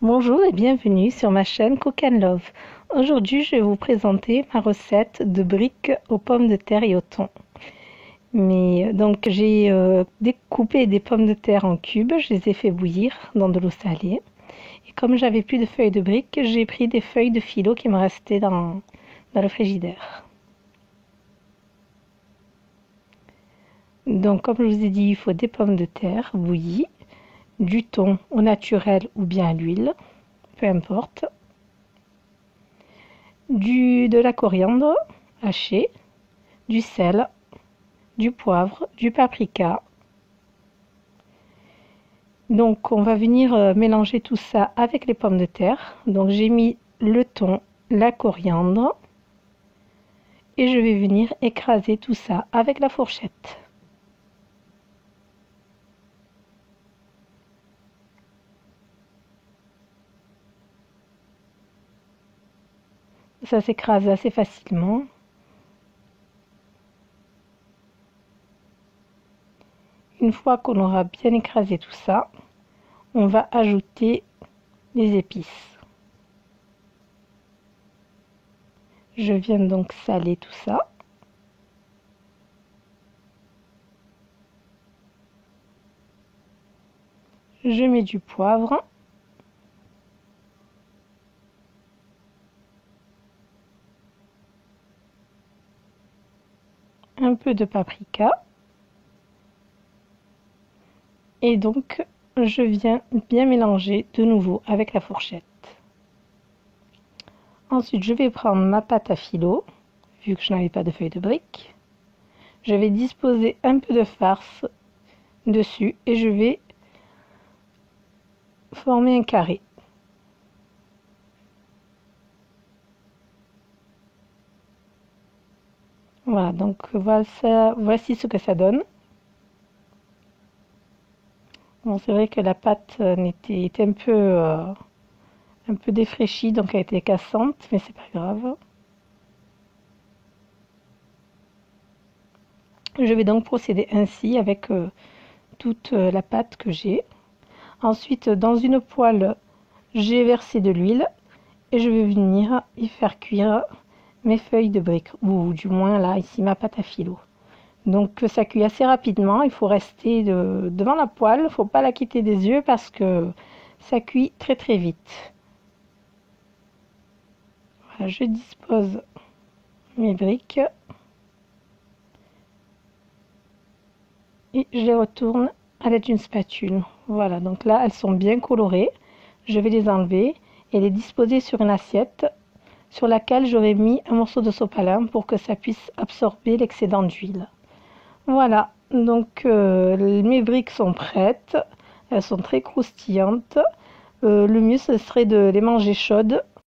Bonjour et bienvenue sur ma chaîne Cook and Love. Aujourd'hui, je vais vous présenter ma recette de briques aux pommes de terre et au thon. Donc j'ai découpé des pommes de terre en cubes, je les ai fait bouillir dans de l'eau salée. Et comme j'avais plus de feuilles de briques, j'ai pris des feuilles de phyllo qui me restaient dans le frigidaire. Donc comme je vous ai dit, il faut des pommes de terre bouillies, du thon au naturel ou bien à l'huile, peu importe, de la coriandre hachée, du sel, du poivre, du paprika. Donc on va venir mélanger tout ça avec les pommes de terre. Donc j'ai mis le thon, la coriandre et je vais venir écraser tout ça avec la fourchette. Ça s'écrase assez facilement. Une fois qu'on aura bien écrasé tout ça, on va ajouter les épices. Je viens donc saler tout ça. Je mets du poivre. Un peu de paprika. Et donc, je viens bien mélanger de nouveau avec la fourchette. Ensuite, je vais prendre ma pâte à phyllo, vu que je n'avais pas de feuilles de briques. Je vais disposer un peu de farce dessus et je vais former un carré. Voilà, donc voici ce que ça donne. Bon, c'est vrai que la pâte était un peu défraîchie, donc elle était cassante, mais c'est pas grave. Je vais donc procéder ainsi avec toute la pâte que j'ai. Ensuite, dans une poêle, j'ai versé de l'huile et je vais venir y faire cuire mes feuilles de briques, ou du moins là, ici, ma pâte à phyllo. Donc ça cuit assez rapidement, il faut rester devant la poêle, il ne faut pas la quitter des yeux parce que ça cuit très très vite. Voilà, je dispose mes briques et je les retourne à l'aide d'une spatule. Voilà, donc là elles sont bien colorées. Je vais les enlever et les disposer sur une assiette sur laquelle j'aurai mis un morceau de sopalin pour que ça puisse absorber l'excédent d'huile. Voilà, donc mes briques sont prêtes, elles sont très croustillantes. Le mieux ce serait de les manger chaudes